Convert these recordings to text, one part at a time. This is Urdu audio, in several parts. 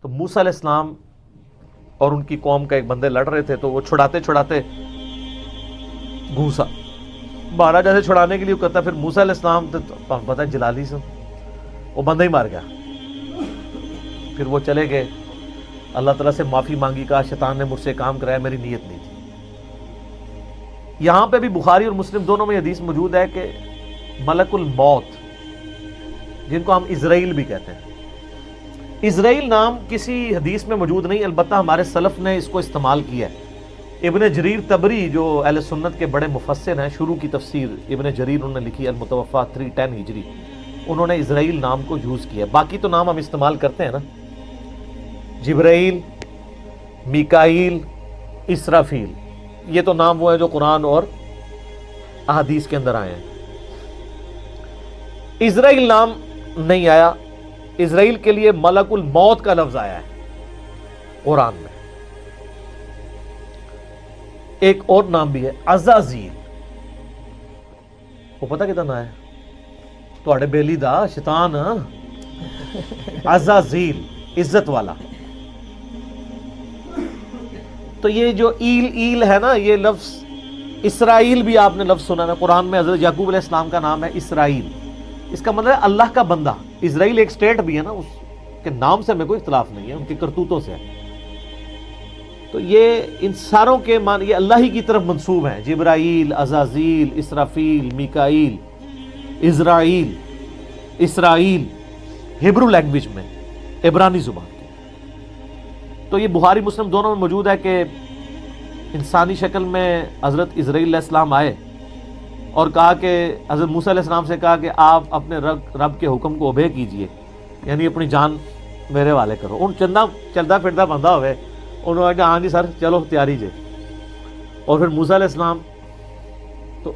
تو موسیٰ علیہ السلام اور ان کی قوم کا ایک بندے لڑ رہے تھے، تو وہ چھڑاتے چھڑاتے گھوسا مارا، جیسے چھڑانے کے لیے کرتا، پھر موسیٰ علیہ السلام تو پتہ ہے جلالی سے وہ بندہ ہی مار گیا. پھر وہ چلے گئے، اللہ تعالیٰ سے معافی مانگی، کہا شیطان نے مجھ سے کام کرایا، میری نیت نہیں تھی. یہاں پہ بھی بخاری اور مسلم دونوں میں حدیث موجود ہے کہ ملک الموت، جن کو ہم اسرائیل بھی کہتے ہیں، اسرائیل نام کسی حدیث میں موجود نہیں، البتہ ہمارے سلف نے اس کو استعمال کیا ہے. ابن جریر طبری جو اہل سنت کے بڑے مفسر ہیں، شروع کی تفسیر ابن جریر انہوں نے لکھی المتوفا 310 ہجری، انہوں نے اسرائیل نام کو یوز کیا. باقی تو نام ہم استعمال کرتے ہیں نا، جبرائیل، میکائیل، اسرافیل، یہ تو نام وہ ہے جو قرآن اور احادیث کے اندر آئے ہیں. اسرائیل نام نہیں آیا، اسرائیل کے لیے ملک الموت کا لفظ آیا ہے قرآن میں. ایک اور نام بھی ہے عزازیل، وہ پتہ کتنا ہے تواڈے بیلی دا شیطان، عزازیل عزت والا. تو یہ جو ایل ہے نا، یہ لفظ اسرائیل بھی آپ نے لفظ سنا ہے قرآن میں. حضرت یعقوب علیہ السلام کا نام ہے اسرائیل، اس کا مطلب ہے اللہ کا بندہ. اسرائیل ایک سٹیٹ بھی ہے نا، اس کے نام سے ہمیں کوئی اختلاف نہیں ہے، ان کی کرتوتوں سے ہے. تو یہ ان ساروں کے معنی یہ اللہ ہی کی طرف منسوب ہیں، جبرائیل، عزازیل، اسرافیل، میکائیل، اسرائیل، اسرائیل ہیبرو لینگویج میں، عبرانی زبان کی. تو یہ بخاری مسلم دونوں میں موجود ہے کہ انسانی شکل میں حضرت اسرائیل علیہ السلام آئے اور کہا کہ حضرت موسیٰ علیہ السلام سے کہا کہ آپ اپنے رب کے حکم کو اوبے کیجئے، یعنی اپنی جان میرے والے کرو. ان چندہ چلتا پھرتا بندہ ہوئے، انہوں نے کہا ہاں جی سر چلو تیاری جے. اور پھر موسیٰ علیہ السلام، تو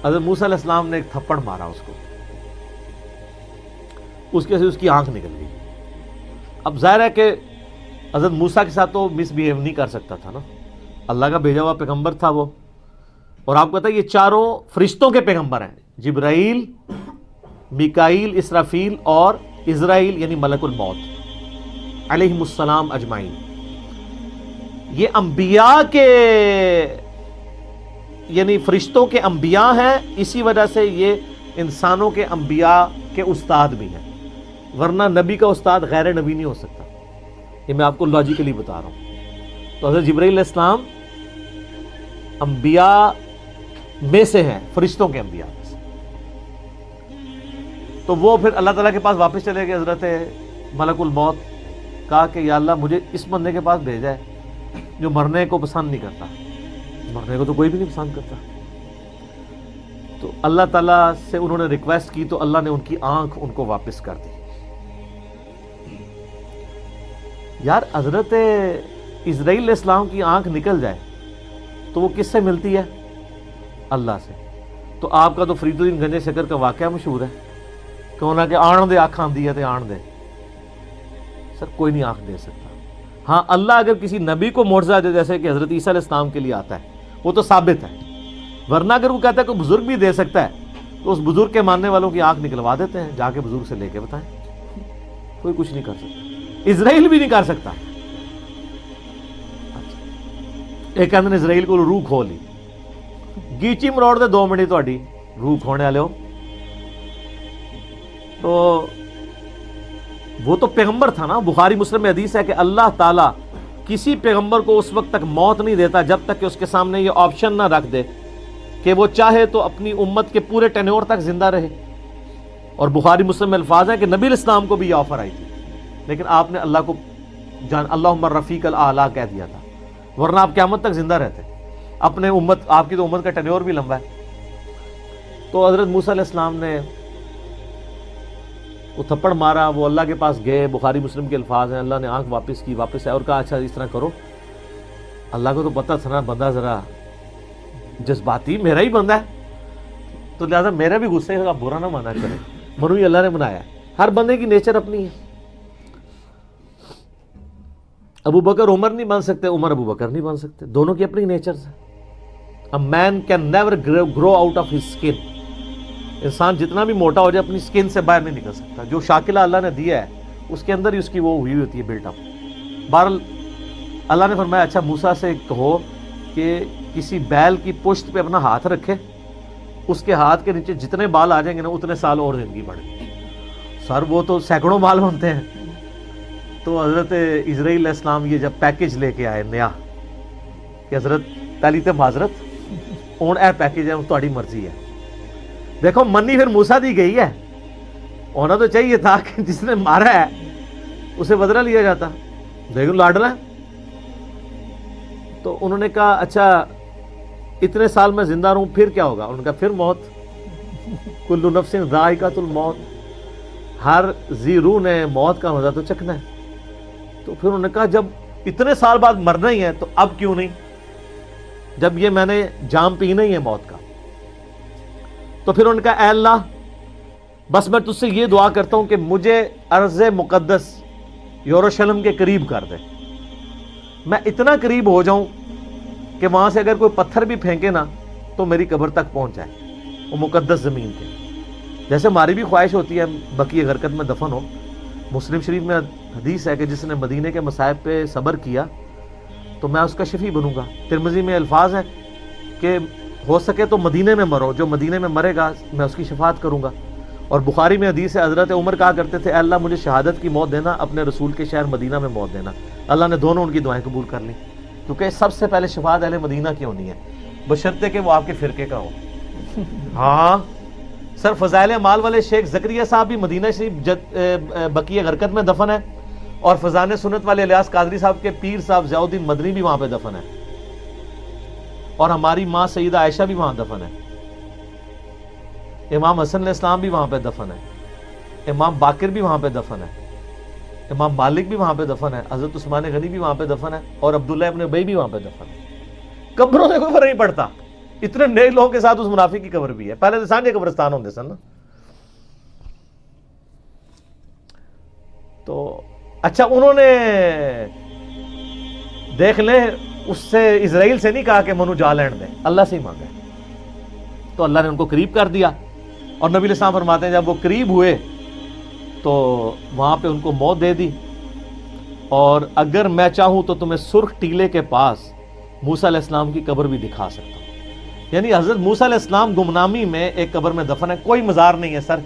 حضرت موسیٰ علیہ السلام نے ایک تھپڑ مارا اس کو، اس کے سے اس کی آنکھ نکل گئی. اب ظاہر ہے کہ حضرت موسیٰ کے ساتھ تو مس بیہیو نہیں کر سکتا تھا نا، اللہ کا بھیجا ہوا پیغمبر تھا وہ. اور آپ کو پتہ ہے یہ چاروں فرشتوں کے پیغمبر ہیں، جبرائیل، میکائیل، اسرافیل اور اسرائیل یعنی ملک الموت علیہم السلام اجمعین. یہ انبیاء کے یعنی فرشتوں کے انبیاء ہیں، اسی وجہ سے یہ انسانوں کے انبیاء کے استاد بھی ہیں، ورنہ نبی کا استاد غیر نبی نہیں ہو سکتا. یہ میں آپ کو لاجیکلی بتا رہا ہوں. تو حضرت جبرائیل علیہ السلام انبیاء میں سے ہیں، فرشتوں کے انبیاء میں سے. تو وہ پھر اللہ تعالیٰ کے پاس واپس چلے گئے. حضرت ملک الموت کہا کہ یا اللہ مجھے اس بندے کے پاس بھیجا ہے جو مرنے کو پسند نہیں کرتا. مرنے کو تو کوئی بھی نہیں پسند کرتا. تو اللہ تعالیٰ سے انہوں نے ریکویسٹ کی تو اللہ نے ان کی آنکھ ان کو واپس کر دی. یار حضرت اسرائیل علیہ السلام کی آنکھ نکل جائے تو وہ کس سے ملتی ہے؟ اللہ سے. تو آپ کا تو فرید الدین گنج شکر کا واقعہ مشہور ہے، کیوں نہ کہ آن دے آنکھ آندی ہے تو آن دے. سر کوئی نہیں آنکھ دے سکتا. ہاں اللہ اگر کسی نبی کو معجزہ دے جیسے کہ حضرت عیسیٰ علیہ السلام کے لیے آتا ہے وہ تو ثابت ہے، ورنہ اگر وہ کہتا ہے کوئی بزرگ بھی دے سکتا ہے تو اس بزرگ کے ماننے والوں کی آنکھ نکلوا دیتے ہیں، جا کے بزرگ سے لے کے بتائیں. کوئی کچھ نہیں کر سکتا، اسرائیل بھی نہیں کر سکتا. ایک کہتے ہیں اسرائیل کو روح کھو لی، گیچی مروڑ دے 2 منٹ تہاڈی روح کھونے والے ہو. تو وہ تو پیغمبر تھا نا. بخاری مسلم میں حدیث ہے کہ اللہ تعالیٰ کسی پیغمبر کو اس وقت تک موت نہیں دیتا جب تک کہ اس کے سامنے یہ آپشن نہ رکھ دے کہ وہ چاہے تو اپنی امت کے پورے ٹینیور تک زندہ رہے. اور بخاری مسلم میں الفاظ ہے کہ نبی علیہ السلام کو بھی یہ آفر آئی تھی، لیکن آپ نے اللہ کو اللہم الرفیق الاعلیٰ کہہ دیا تھا، ورنہ آپ قیامت تک زندہ رہتے. اپنے امت، آپ کی تو امت کا ٹینیور بھی لمبا ہے. تو حضرت موسیٰ علیہ السلام نے وہ تھپڑ مارا، وہ اللہ کے پاس گئے. بخاری مسلم کے الفاظ ہیں، اللہ نے آنکھ واپس کی، واپس آئے اور کہا اچھا اس طرح کرو. اللہ کو تو پتہ تھا نا بندہ ذرا جذباتی، میرا ہی بندہ ہے تو لہٰذا میرا بھی غصے کا برا نہ مانا کرے، منو ہی اللہ نے بنایا ہے. ہر بندے کی نیچر اپنی ہے. ابو بکر عمر نہیں بن سکتے، عمر ابو بکر نہیں بن سکتے، دونوں کی اپنی نیچرز ہیں. A man can never grow out of his skin. انسان جتنا بھی موٹا ہو جائے اپنی سکن سے باہر نہیں نکل سکتا. جو شاکلہ اللہ نے دیا ہے اس کے اندر ہی اس کی وہ ہوئی ہوتی ہے بلٹ اپ. بہرحال اللہ نے فرمایا اچھا موسیٰ سے کہو کہ کسی بیل کی پشت پہ اپنا ہاتھ رکھے, اس کے ہاتھ کے نیچے جتنے بال آ جائیں گے نا اتنے سال اور زندگی بڑھے. سر وہ تو سینکڑوں بال بنتے ہیں. تو حضرت اسرائیل علیہ السلام یہ جب پیکج لے کے آئے نیا کہ حضرت پہلی تو معذرت ہوں اے پیکج ہے تہاڈی مرضی ہے. دیکھو منی پھر موسیٰ دی گئی ہے, ہونا تو چاہیے تھا کہ جس نے مارا ہے اسے بدلہ لیا جاتا. دیکھو لاڈلا ہے. تو انہوں نے کہا اچھا اتنے سال میں زندہ رہوں پھر کیا ہوگا؟ انہوں نے کہا پھر موت. کل نفس ذائقۃ الموت, ہر ذی روح نے موت کا مزہ تو چکھنا ہے. تو پھر انہوں نے کہا جب اتنے سال بعد مرنا ہی ہے تو اب کیوں نہیں, جب یہ میں نے جام پینا ہی ہے موت کا. تو پھر انہوں نے کہا اے اللہ بس میں تجھ سے یہ دعا کرتا ہوں کہ مجھے ارض مقدس یروشلم کے قریب کر دے, میں اتنا قریب ہو جاؤں کہ وہاں سے اگر کوئی پتھر بھی پھینکے نا تو میری قبر تک پہنچ جائے, وہ مقدس زمین کے. جیسے ہماری بھی خواہش ہوتی ہے بقیع غرقد میں دفن ہو. مسلم شریف میں حدیث ہے کہ جس نے مدینے کے مصائب پہ صبر کیا تو میں اس کا شفیع بنوں گا. ترمذی میں الفاظ ہیں کہ ہو سکے تو مدینے میں مرو, جو مدینے میں مرے گا میں اس کی شفاعت کروں گا. اور بخاری میں حدیث ہے حضرت عمر کہا کرتے تھے اے اللہ مجھے شہادت کی موت دینا, اپنے رسول کے شہر مدینہ میں موت دینا. اللہ نے دونوں ان کی دعائیں قبول کر لیں, کیونکہ سب سے پہلے شفاعت اہل مدینہ کی ہونی ہے بشرطے کہ وہ آپ کے فرقے کا ہو. ہاں سر فضائل اعمال والے شیخ زکریا صاحب بھی مدینہ شریف بقیع غرقد میں دفن ہے, اور فضان سنت والے الیاس قادری صاحب کے پیر صاحب ضیاء الدین مدنی بھی وہاں پہ دفن ہے, اور ہماری ماں سیدہ عائشہ بھی وہاں دفن ہے, امام حسن علیہ السلام بھی وہاں پہ دفن ہے, امام باقر بھی وہاں پہ دفن ہے, امام مالک بھی وہاں پہ دفن ہے, حضرت عثمان غنی بھی وہاں پہ دفن ہے, اور عبداللہ ابن ابی بھی وہاں پہ دفن ہے. قبروں سے کوئی فرق نہیں پڑتا, اتنے نیک لوگوں کے ساتھ اس منافق کی قبر بھی ہے. پہلے تو سانجے قبرستان ہوندے سن نا. تو اچھا انہوں نے دیکھ لیں اس سے اسرائیل سے نہیں کہا کہ منو جا لین دے, اللہ سے ہی مانگا. تو اللہ نے ان کو قریب کر دیا, اور نبی علیہ السلام فرماتے ہیں جب وہ قریب ہوئے تو وہاں پہ ان کو موت دے دی. اور اگر میں چاہوں تو تمہیں سرخ ٹیلے کے پاس موسیٰ علیہ السلام کی قبر بھی دکھا سکتا ہوں. یعنی حضرت موسیٰ علیہ السلام گمنامی میں ایک قبر میں دفن ہے, کوئی مزار نہیں ہے. سر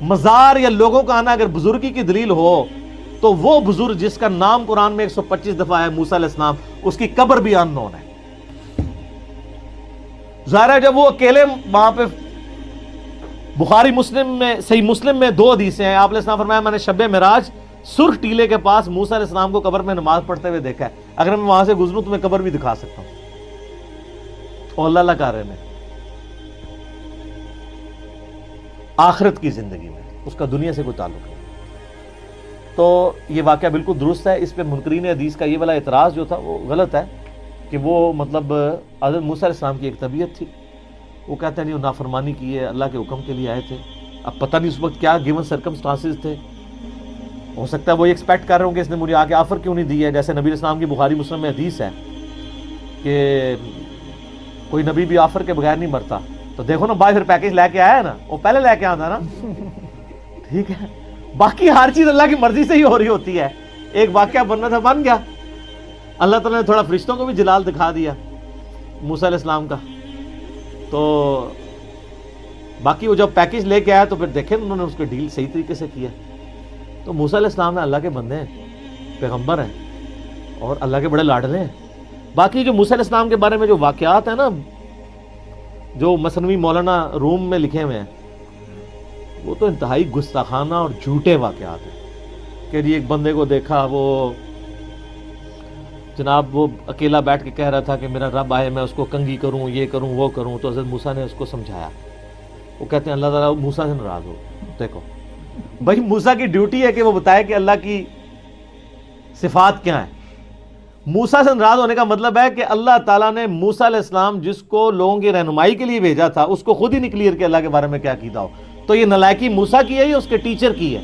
مزار یا لوگوں کا آنا اگر بزرگی کی دلیل ہو تو وہ بزرگ جس کا نام قرآن میں 125 دفعہ ہے موسیٰ علیہ السلام, اس کی قبر بھی ان نون ہے. ظاہر ہے جب وہ اکیلے وہاں پہ, بخاری مسلم میں صحیح مسلم میں 2 حدیثیں ہیں, آپ علیہ السلام فرمایا میں نے شب معراج سرخ ٹیلے کے پاس موسیٰ علیہ السلام کو قبر میں نماز پڑھتے ہوئے دیکھا ہے, اگر میں وہاں سے گزروں تو میں قبر بھی دکھا سکتا ہوں. اور اللہ کر رہے ہیں آخرت کی زندگی میں, اس کا دنیا سے کوئی تعلق نہیں. تو یہ واقعہ بالکل درست ہے. اس پہ منکرین حدیث کا یہ والا اعتراض جو تھا وہ غلط ہے کہ وہ مطلب حضرت موسیٰ علیہ السلام کی ایک طبیعت تھی, وہ کہتے ہیں نہیں نافرمانی کی ہے, اللہ کے حکم کے لیے آئے تھے. اب پتہ نہیں اس وقت کیا گیون سرکمسٹانسز تھے, ہو سکتا ہے وہ ایکسپیکٹ کر رہے ہوں کہ اس نے مجھے آ کے آفر کیوں نہیں دی ہے. جیسے نبی علیہ السلام کی بخاری مسلم میں حدیث ہے کہ کوئی نبی بھی آفر کے بغیر نہیں مرتا. تو دیکھو نا بھائی پھر پیکج لے کے آیا ہے نا, وہ پہلے لے کے آتا نا. ٹھیک ہے, باقی ہر چیز اللہ کی مرضی سے ہی ہو رہی ہوتی ہے. ایک واقعہ بننا تھا بن گیا, اللہ تعالیٰ نے تھوڑا فرشتوں کو بھی جلال دکھا دیا موسیٰ علیہ السلام کا. تو باقی وہ جب پیکج لے کے آیا تو پھر دیکھیں انہوں نے اس کو ڈیل صحیح طریقے سے کیا. تو موسیٰ علیہ السلام اللہ کے بندے ہیں, پیغمبر ہیں, اور اللہ کے بڑے لاڈلے ہیں. باقی جو موسیٰ علیہ السلام کے بارے میں جو واقعات ہیں نا, جو مثنوی مولانا روم میں لکھے ہوئے ہیں, وہ تو انتہائی گستاخانہ اور جھوٹے واقعات ہیں. کہ ایک بندے کو دیکھا, وہ جناب وہ اکیلا بیٹھ کے کہہ رہا تھا کہ میرا رب آئے میں اس کو کنگھی کروں, یہ کروں, وہ کروں. تو حضرت موسیٰ نے اس کو سمجھایا. وہ کہتے ہیں اللہ تعالیٰ موسیٰ سے ناراض ہو. دیکھو بھائی موسیٰ کی ڈیوٹی ہے کہ وہ بتائے کہ اللہ کی صفات کیا ہیں. موسیٰ سے ناراض ہونے کا مطلب ہے کہ اللہ تعالیٰ نے موسیٰ علیہ السلام جس کو لوگوں کی رہنمائی کے لیے بھیجا تھا اس کو خود ہی نہیں کلیئر کہ اللہ کے بارے میں کیا عقیدہ ہو. تو یہ نلائکی موسیٰ کی ہے یا اس کے ٹیچر کی ہے؟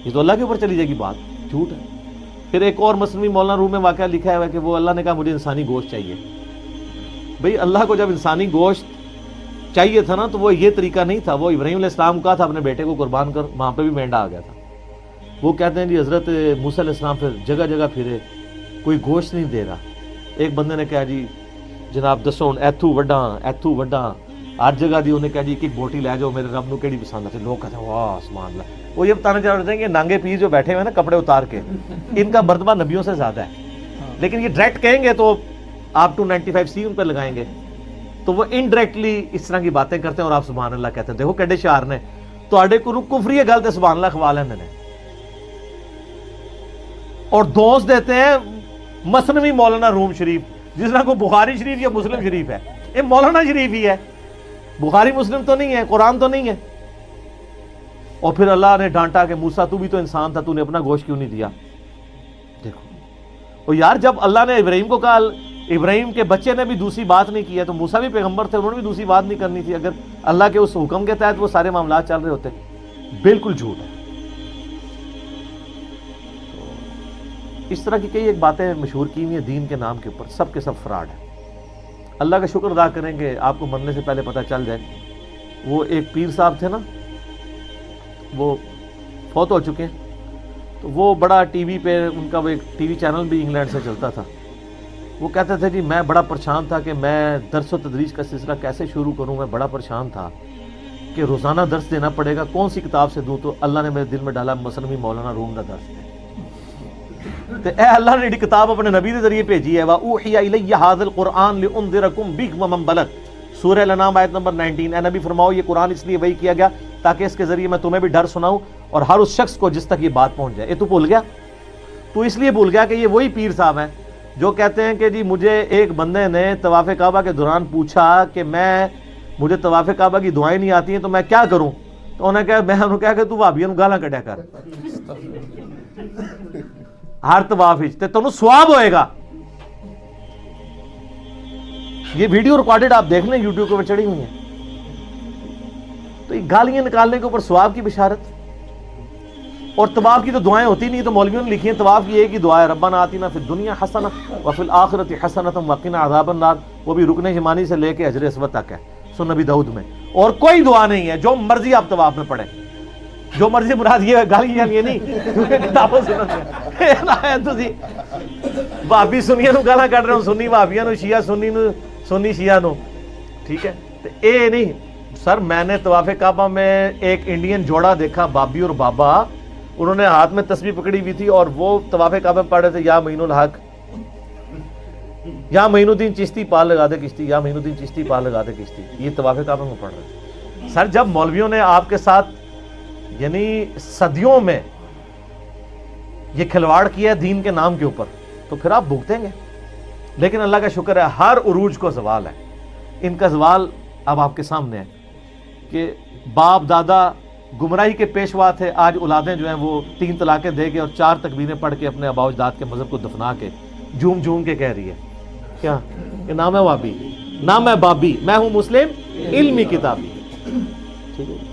یہ تو اللہ کے اوپر چلی جائے گی بات, جھوٹ ہے. پھر ایک اور مثنوی مولانا روم میں واقعہ لکھا ہے کہ وہ اللہ نے کہا مجھے انسانی گوشت چاہیے. بھئی اللہ کو جب انسانی گوشت چاہیے تھا نا تو وہ یہ طریقہ نہیں تھا. وہ ابراہیم علیہ السلام کا تھا اپنے بیٹے کو قربان کر, وہاں پہ بھی مینڈا آ گیا تھا. وہ کہتے ہیں جی حضرت موسیٰ علیہ السلام پھر جگہ جگہ پھرے، کوئی گوشت نہیں دے رہا. ایک بندے نے کہا جی جناب دسو ایتھو وڈا ہر جگہ دی. انہیں کہا جی ایک بوٹی لے جاؤ میرے رب نو کیڑی پسند ہے. لوگ کہتے ہیں واہ سبحان اللہ. وہ یہ بتانا چاہ رہے ہیں کہ نانگے پیر جو بیٹھے ہوئے ہیں نا کپڑے اتار کے، ان کا مرتبہ نبیوں سے زیادہ ہے. لیکن یہ ڈائریکٹ کہیں گے تو آپ 295C ان پہ لگائیں گے، تو وہ انڈائریکٹلی اس طرح کی باتیں کرتے ہیں اور آپ سبحان اللہ کہتے ہیں. دیکھو کیڈے شعار نے تواڈے کو کفری گل تے سبحان اللہ کھوا لیندے نے. اور دوست دیتے ہیں مثنوی مولانا روم شریف، جس طرح کو بخاری شریف یا مسلم شریف ہے. یہ مولانا شریف ہی ہے، بخاری مسلم تو نہیں ہے، قرآن تو نہیں ہے. اور پھر اللہ نے ڈانٹا کہ موسیٰ تو بھی تو انسان تھا، تو نے اپنا گوشت کیوں نہیں دیا. دیکھو اور یار جب اللہ نے ابراہیم کو کہا، ابراہیم کے بچے نے بھی دوسری بات نہیں کی ہے، تو موسیٰ بھی پیغمبر تھے، انہوں نے بھی دوسری بات نہیں کرنی تھی. اگر اللہ کے اس حکم کے تحت وہ سارے معاملات چل رہے ہوتے. بالکل جھوٹ ہے. اس طرح کی کئی ایک باتیں مشہور کی ہوئی ہیں دین کے نام کے اوپر، سب کے سب فراڈ ہے. اللہ کا شکر ادا کریں کہ آپ کو مرنے سے پہلے پتہ چل جائے. وہ ایک پیر صاحب تھے نا، وہ فوت ہو چکے ہیں. تو وہ بڑا ٹی وی پہ ان کا وہ ایک ٹی وی چینل بھی انگلینڈ سے چلتا تھا. وہ کہتے تھے جی میں بڑا پریشان تھا کہ میں درس و تدریس کا سلسلہ کیسے شروع کروں. میں بڑا پریشان تھا کہ روزانہ درس دینا پڑے گا، کون سی کتاب سے دوں. تو اللہ نے میرے دل میں ڈالا مثنوی مولانا روم کا درس دے. تو اے اللہ نے یہ کتاب اپنے نبی کے ذریعے بھیجی ہے. وَأُوحِيَ إِلَيَّ هَذَا الْقُرْآنُ لِأُنذِرَكُم بِهِ وَمَن بَلَغَ. سورہ الانعام آیت نمبر 19. اے نبی فرماؤ یہ قرآن اس لیے وحی کیا گیا تاکہ اس کے ذریعے میں تمہیں بھی ڈر سناؤں اور ہر اس شخص کو جس تک یہ بات پہنچ جائے. تو بھول گیا، تو اس لیے بھول گیا کہ یہ وہی پیر صاحب ہیں جو کہتے ہیں کہ جی مجھے ایک بندے نے طواف کعبہ کے دوران پوچھا کہ مجھے طواف کعبہ کی دعائیں نہیں آتی ہیں تو میں کیا کروں. تو انہوں نے کہا میں انہوں کہا کہ تو وہابیوں نوں گالاں کڈیا کر ہر طواف وچ تے تانوں ثواب ہوئے گا. یہ ویڈیو ریکارڈڈ آپ دیکھ لیں، یوٹیوب کے اوپر چڑھی ہوئی ہیں. تو یہ گالیاں نکالنے کے اوپر ثواب کی بشارت. اور طواف کی تو دعائیں ہوتی نہیں، تو مولویوں نے لکھی ہیں طواف کی ایک ہی دعا ہے، ربنا آتنا فی الدنیا حسنہ وفی الآخرۃ حسنۃ وقنا عذاب النار. وہ بھی رکن یمانی سے لے کے حجر اسود تک ہے سنن نبی داؤد میں. اور کوئی دعا نہیں ہے، جو مرضی آپ طواف میں پڑھیں، جو مرضی. مراد یہ گالیاں یہ نہیں کتابوں سے بھابی سنیاں نو گالاں کڈ رہے ہو، سنی بھابیاں نو، شیعہ سنی نو، سنی شیعہ نو. ٹھیک ہے، تو اے نہیں سر. میں نے طواف کعبہ میں ایک انڈین جوڑا دیکھا، بابی اور بابا. انہوں نے ہاتھ میں تسبیح پکڑی ہوئی تھی اور وہ طواف کعبہ میں پڑھ رہے تھے یا معین الحق یا معین الدین چشتی پال لگا دے کشتی، یا معین الدین چشتی پال لگا دے کشتی. یہ طواف کعبہ میں پڑھ رہے تھے. سر جب مولویوں نے آپ کے ساتھ یعنی صدیوں میں یہ کھلواڑ کیا ہے دین کے نام کے اوپر، تو پھر آپ بھگتیں گے. لیکن اللہ کا شکر ہے ہر عروج کو زوال ہے. ان کا زوال اب آپ کے سامنے ہے کہ باپ دادا گمراہی کے پیشوا تھے، آج اولادیں جو ہیں وہ 3 طلاقیں دے کے اور 4 تکبیریں پڑھ کے اپنے آباء و اجداد کے مذہب کو دفنا کے جھوم جھوم کے کہہ رہی ہے کیا کہ نام ہے وابی، نام ہے بابی، میں ہوں مسلم علمی کتابی. ٹھیک ہے.